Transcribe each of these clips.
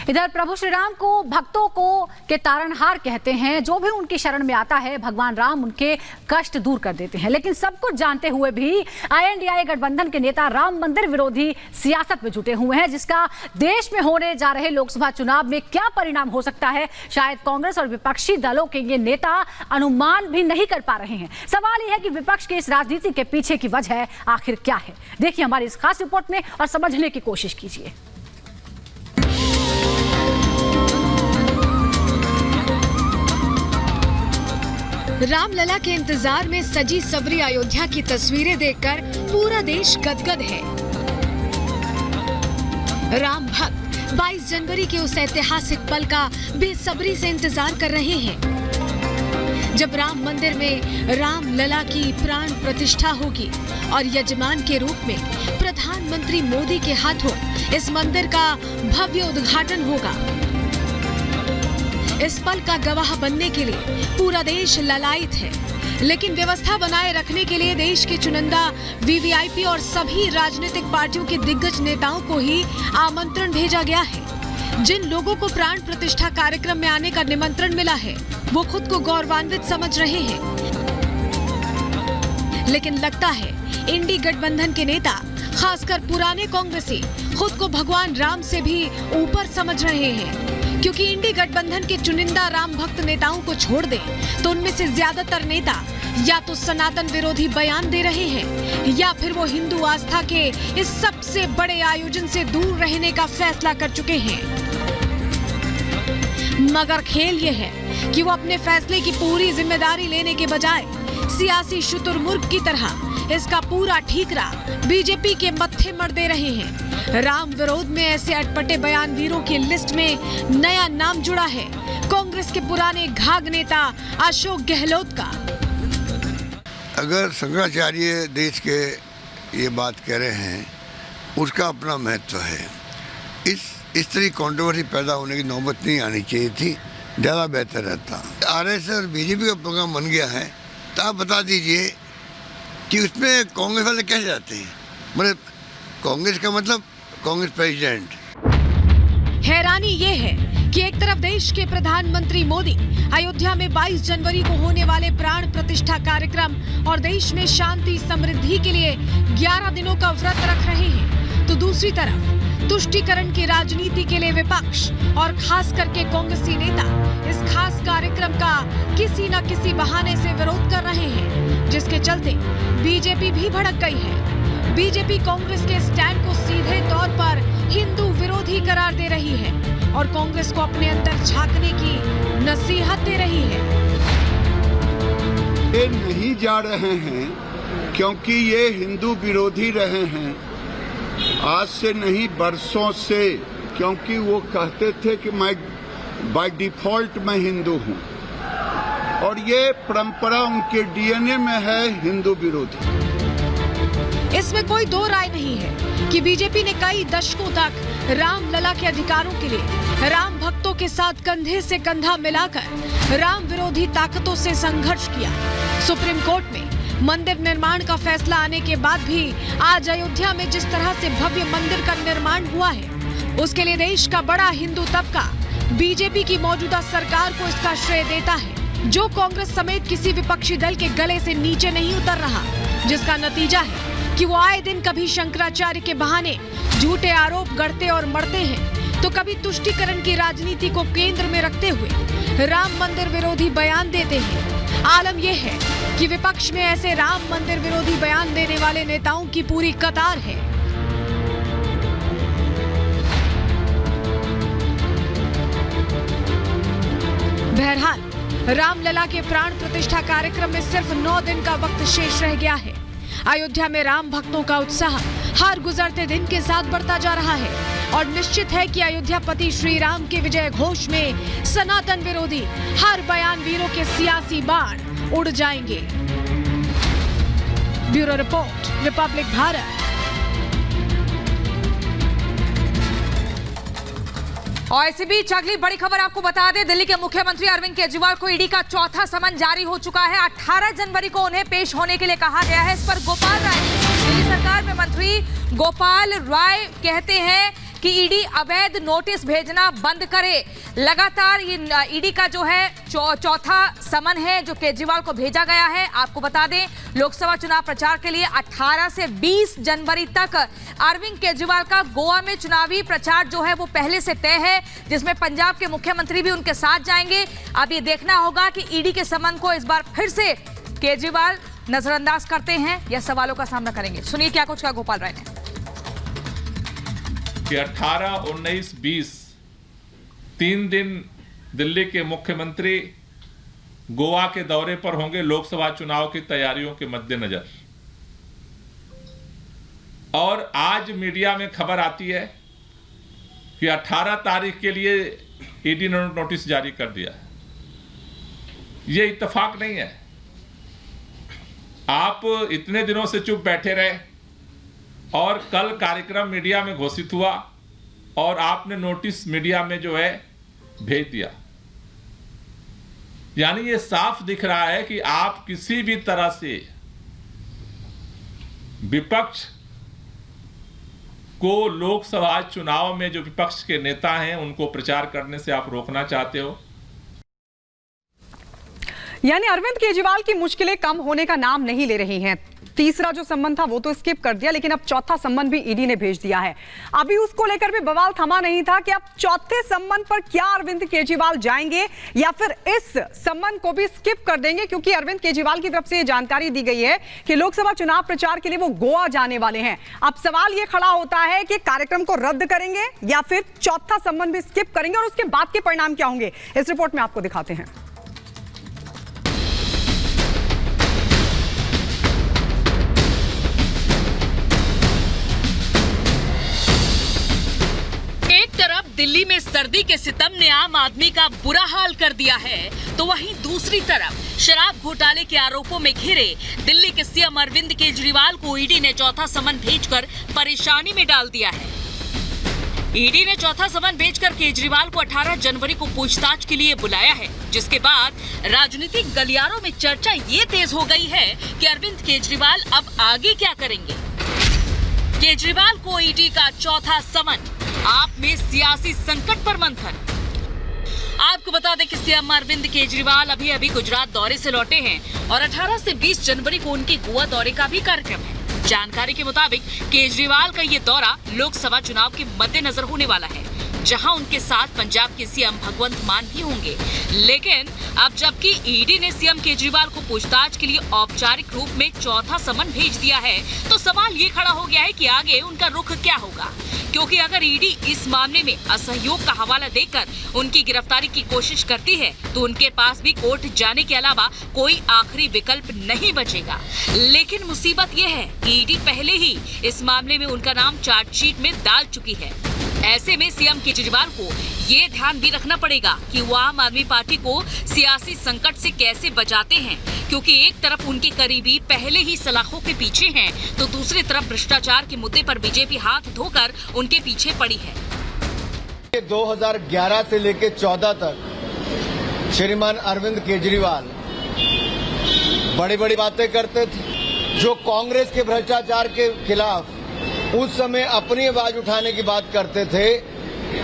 इधर प्रभु श्री राम को भक्तों को के तारणहार कहते हैं। जो भी उनकी शरण में आता है भगवान राम उनके कष्ट दूर कर देते हैं। लेकिन सब कुछ जानते हुए भी INDIA गठबंधन के नेता राम मंदिर विरोधी सियासत में जुटे हुए हैं, जिसका देश में होने जा रहे लोकसभा चुनाव में क्या परिणाम हो सकता है, शायद कांग्रेस और विपक्षी दलों के ये नेता अनुमान भी नहीं कर पा रहे हैं। सवाल यह है कि विपक्ष के इस राजनीति के पीछे की वजह आखिर क्या है। देखिए हमारी इस खास रिपोर्ट में और समझने की कोशिश कीजिए। रामलला के इंतजार में सजी सवरी अयोध्या की तस्वीरें देखकर पूरा देश गदगद है। राम भक्त 22 जनवरी के उस ऐतिहासिक पल का बेसब्री से इंतजार कर रहे हैं, जब राम मंदिर में रामलला की प्राण प्रतिष्ठा होगी और यजमान के रूप में प्रधानमंत्री मोदी के हाथों इस मंदिर का भव्य उद्घाटन होगा। इस पल का गवाह बनने के लिए पूरा देश ललायित है, लेकिन व्यवस्था बनाए रखने के लिए देश के चुनिंदा VVIP और सभी राजनीतिक पार्टियों के दिग्गज नेताओं को ही आमंत्रण भेजा गया है। जिन लोगों को प्राण प्रतिष्ठा कार्यक्रम में आने का निमंत्रण मिला है वो खुद को गौरवान्वित समझ रहे हैं, लेकिन लगता है इंडी गठबंधन के नेता, खासकर पुराने कांग्रेसी, खुद को भगवान राम से भी ऊपर समझ रहे हैं। क्योंकि इंडी गठबंधन के चुनिंदा राम भक्त नेताओं को छोड़ दें तो उनमें से ज्यादातर नेता या तो सनातन विरोधी बयान दे रहे हैं या फिर वो हिंदू आस्था के इस सबसे बड़े आयोजन से दूर रहने का फैसला कर चुके हैं। मगर खेल ये है कि वो अपने फैसले की पूरी जिम्मेदारी लेने के बजाय सियासी शुतुरमुर्ग की तरह इसका पूरा ठीकरा बीजेपी के मत्थे मर दे रहे हैं। राम विरोध में ऐसे अटपटे बयानवीरों की लिस्ट में नया नाम जुड़ा है कांग्रेस के पुराने घाघ नेता अशोक गहलोत का। अगर शंकराचार्य देश के ये बात कह रहे हैं, उसका अपना महत्व है। इस तरह कंट्रोवर्सी पैदा होने की नौबत नहीं आनी चाहिए थी, ज़्यादा बेहतर रहता। RSS और बीजेपी का प्रोग्राम बन गया है तो आप बता दीजिए कि उसमें कांग्रेस वाले कैसे जाते हैं। मतलब कांग्रेस का मतलब कांग्रेस प्रेसिडेंट। हैरानी ये है कि एक तरफ देश के प्रधानमंत्री मोदी अयोध्या में 22 जनवरी को होने वाले प्राण प्रतिष्ठा कार्यक्रम और देश में शांति समृद्धि के लिए 11 दिनों का व्रत रख रहे हैं, तो दूसरी तरफ तुष्टीकरण की राजनीति के लिए विपक्ष और खास करके कांग्रेसी नेता इस खास कार्यक्रम का किसी न किसी बहाने से विरोध कर रहे हैं, जिसके चलते बीजेपी भी भड़क गई है। बीजेपी कांग्रेस के स्टैंड को सीधे तौर पर हिंदू विरोधी करार दे रही है और कांग्रेस को अपने अंदर झांकने की नसीहत दे रही है। ये नहीं जा रहे हैं क्योंकि ये हिंदू विरोधी रहे हैं, आज से नहीं बरसों से, क्योंकि वो कहते थे कि मैं बाय डिफॉल्ट मैं हिंदू हूँ और ये परंपरा उनके DNA में है हिंदू विरोधी। इसमें कोई दो राय नहीं है कि बीजेपी ने कई दशकों तक रामलला के अधिकारों के लिए राम भक्तों के साथ कंधे से कंधा मिलाकर राम विरोधी ताकतों से संघर्ष किया। सुप्रीम कोर्ट में मंदिर निर्माण का फैसला आने के बाद भी आज अयोध्या में जिस तरह से भव्य मंदिर का निर्माण हुआ है, उसके लिए देश का बड़ा हिंदू तबका बीजेपी की मौजूदा सरकार को इसका श्रेय देता है, जो कांग्रेस समेत किसी विपक्षी दल के गले से नीचे नहीं उतर रहा, जिसका नतीजा है कि वो आए दिन कभी शंकराचार्य के बहाने झूठे आरोप गढ़ते और मरते हैं, तो कभी तुष्टीकरण की राजनीति को केंद्र में रखते हुए राम मंदिर विरोधी बयान देते हैं। आलम यह है कि विपक्ष में ऐसे राम मंदिर विरोधी बयान देने वाले नेताओं की पूरी कतार है। बहरहाल रामलला के प्राण प्रतिष्ठा कार्यक्रम में सिर्फ 9 दिन का वक्त शेष रह गया है। अयोध्या में राम भक्तों का उत्साह हर गुजरते दिन के साथ बढ़ता जा रहा है और निश्चित है कि अयोध्यापति श्री राम के विजय घोष में सनातन विरोधी हर बयानवीरों के सियासी बाण उड़ जाएंगे। Bureau report, Republic Bharat. और इसी बीच अगली बड़ी खबर आपको बता दें, दिल्ली के मुख्यमंत्री अरविंद केजरीवाल को ईडी का चौथा समन जारी हो चुका है। 18 जनवरी को उन्हें पेश होने के लिए कहा गया है। इस पर गोपाल राय, दिल्ली सरकार में मंत्री गोपाल राय कहते हैं कि ईडी अवैध नोटिस भेजना बंद करे। लगातार ये ईडी का जो है चौथा समन है जो केजरीवाल को भेजा गया है। आपको बता दें, लोकसभा चुनाव प्रचार के लिए 18 से 20 जनवरी तक अरविंद केजरीवाल का गोवा में चुनावी प्रचार जो है वो पहले से तय है, जिसमें पंजाब के मुख्यमंत्री भी उनके साथ जाएंगे। अब ये देखना होगा कि ईडी के समन को इस बार फिर से केजरीवाल नजरअंदाज करते हैं या सवालों का सामना करेंगे। सुनिए क्या कुछ कहा गोपाल राय ने। कि 18, 19, 20 3 दिन दिल्ली के मुख्यमंत्री गोवा के दौरे पर होंगे लोकसभा चुनाव की तैयारियों के मद्देनजर। और आज मीडिया में खबर आती है कि 18 तारीख के लिए ईडी ने नोटिस जारी कर दिया। यह इत्तेफाक नहीं है। आप इतने दिनों से चुप बैठे रहे और कल कार्यक्रम मीडिया में घोषित हुआ और आपने नोटिस मीडिया में जो है भेज दिया। यानी ये साफ दिख रहा है कि आप किसी भी तरह से विपक्ष को लोकसभा चुनाव में जो विपक्ष के नेता हैं उनको प्रचार करने से आप रोकना चाहते हो। यानी अरविंद केजरीवाल की मुश्किलें कम होने का नाम नहीं ले रही हैं। तीसरा जो संबंध था वो तो स्किप कर दिया, लेकिन अब चौथा संबंध भी ईडी ने भेज दिया है। अभी उसको लेकर भी बवाल थमा नहीं था कि अब चौथे संबंध पर क्या अरविंद केजरीवाल जाएंगे या फिर इस संबंध को भी स्किप कर देंगे, क्योंकि अरविंद केजरीवाल की तरफ से ये जानकारी दी गई है कि लोकसभा चुनाव प्रचार के लिए वो गोवा जाने वाले हैं। अब सवाल ये खड़ा होता है कि कार्यक्रम को रद्द करेंगे या फिर चौथा संबंध भी स्किप करेंगे और उसके बाद के परिणाम क्या होंगे, इस रिपोर्ट में आपको दिखाते हैं। दिल्ली में सर्दी के सितम ने आम आदमी का बुरा हाल कर दिया है, तो वहीं दूसरी तरफ शराब घोटाले के आरोपों में घिरे दिल्ली के सीएम अरविंद केजरीवाल को ईडी ने चौथा समन भेजकर परेशानी में डाल दिया है। ईडी ने चौथा समन भेजकर केजरीवाल को 18 जनवरी को पूछताछ के लिए बुलाया है, जिसके बाद राजनीतिक गलियारों में चर्चा ये तेज हो गई है कि अरविंद केजरीवाल अब आगे क्या करेंगे। केजरीवाल को ईडी का चौथा समन, आप में सियासी संकट पर मंथन। आपको बता दें कि सीएम अरविंद केजरीवाल अभी गुजरात दौरे से लौटे हैं और 18 से 20 जनवरी को उनके गोवा दौरे का भी कार्यक्रम है। जानकारी के मुताबिक केजरीवाल का ये दौरा लोकसभा चुनाव के मद्देनजर होने वाला है, जहां उनके साथ पंजाब के सीएम भगवंत मान भी होंगे। लेकिन अब जबकि ईडी ने सीएम केजरीवाल को पूछताछ के लिए औपचारिक रूप में चौथा समन भेज दिया है, तो सवाल ये खड़ा हो गया है कि आगे उनका रुख क्या होगा, क्योंकि अगर ईडी इस मामले में असहयोग का हवाला देकर उनकी गिरफ्तारी की कोशिश करती है तो उनके पास भी कोर्ट जाने के अलावा कोई आखिरी विकल्प नहीं बचेगा। लेकिन मुसीबत यह है कि ईडी पहले ही इस मामले में उनका नाम चार्जशीट में डाल चुकी है। ऐसे में सीएम केजरीवाल को ये ध्यान भी रखना पड़ेगा कि वो आम आदमी पार्टी को सियासी संकट से कैसे बचाते हैं, क्योंकि एक तरफ उनके करीबी पहले ही सलाखों के पीछे हैं, तो दूसरी तरफ भ्रष्टाचार के मुद्दे पर बीजेपी हाथ धोकर उनके पीछे पड़ी है। 2011 से लेकर 14 तक श्रीमान अरविंद केजरीवाल बड़ी बड़ी बातें करते थे, जो कांग्रेस के भ्रष्टाचार के खिलाफ उस समय अपनी आवाज उठाने की बात करते थे,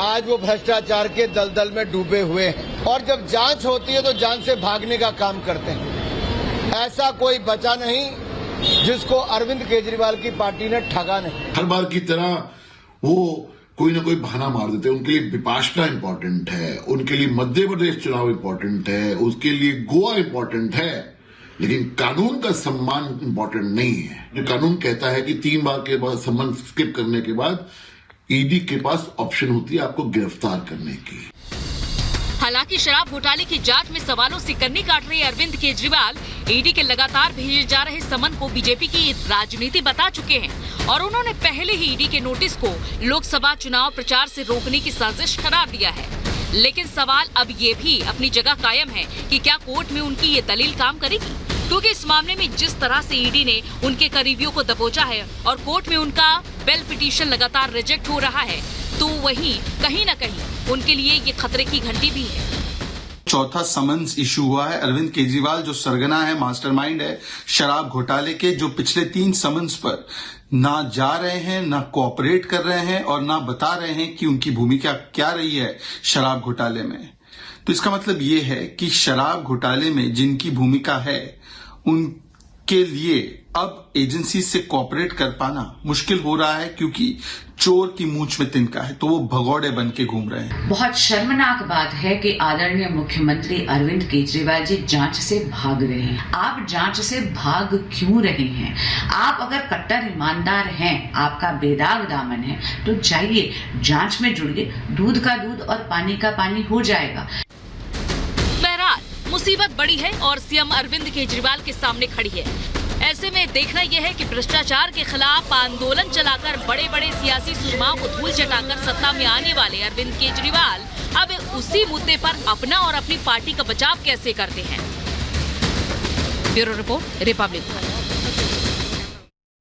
आज वो भ्रष्टाचार के दलदल में डूबे हुए हैं और जब जांच होती है तो जांच से भागने का काम करते हैं। ऐसा कोई बचा नहीं जिसको अरविंद केजरीवाल की पार्टी ने ठगा नहीं। हर बार की तरह वो कोई ना कोई बहाना मार देते हैं। उनके लिए विपाशना इंपॉर्टेंट है, उनके लिए मध्य प्रदेश चुनाव इंपॉर्टेंट है, उसके लिए गोवा इंपॉर्टेंट है, लेकिन कानून का सम्मान इंपॉर्टेंट नहीं है। जो कानून कहता है कि 3 बार के बाद सम्मान स्किप करने के बाद ईडी के पास ऑप्शन होती है आपको गिरफ्तार करने की। हालांकि शराब घोटाले की जांच में सवालों से कन्नी काट रहे अरविंद केजरीवाल ईडी के लगातार भेजे जा रहे समन को बीजेपी की राजनीति बता चुके हैं और उन्होंने पहले ही ईडी के नोटिस को लोकसभा चुनाव प्रचार से रोकने की साजिश करार दिया है। लेकिन सवाल अब ये भी अपनी जगह कायम है कि क्या कोर्ट में उनकी ये दलील काम करेगी, क्योंकि इस मामले में जिस तरह से ईडी ने उनके करीबियों को दबोचा है और कोर्ट में उनका बेल पिटीशन लगातार रिजेक्ट हो रहा है, तो वहीं कहीं न कहीं उनके लिए ये खतरे की घंटी भी है। चौथा समन्स इशू हुआ है। अरविंद केजरीवाल जो सरगना है, मास्टरमाइंड है शराब घोटाले के, जो पिछले 3 समन्स पर ना जा रहे हैं, ना कोऑपरेट कर रहे हैं और ना बता रहे हैं कि उनकी भूमिका क्या रही है शराब घोटाले में। तो इसका मतलब ये है कि शराब घोटाले में जिनकी भूमिका है उनके लिए अब एजेंसी से कोऑपरेट कर पाना मुश्किल हो रहा है, क्योंकि चोर की मूंछ में तिनका है, तो वो भगौड़े बन के घूम रहे हैं। बहुत शर्मनाक बात है कि आदरणीय मुख्यमंत्री अरविंद केजरीवाल जी जांच से भाग रहे हैं। आप जांच से भाग क्यों रहे हैं? आप अगर कट्टर ईमानदार हैं, आपका बेदाग दामन है, तो जाइए जांच में जुड़िए। दूध का दूध और पानी का पानी हो जाएगा। बहरहाल मुसीबत बड़ी है और सीएम अरविंद केजरीवाल के सामने खड़ी है। ऐसे में देखना यह है कि भ्रष्टाचार के खिलाफ आंदोलन चलाकर बड़े बड़े सियासी सुरमाओं को धूल चटाकर सत्ता में आने वाले अरविंद केजरीवाल अब उसी मुद्दे पर अपना और अपनी पार्टी का बचाव कैसे करते हैं। Bureau report, Republic.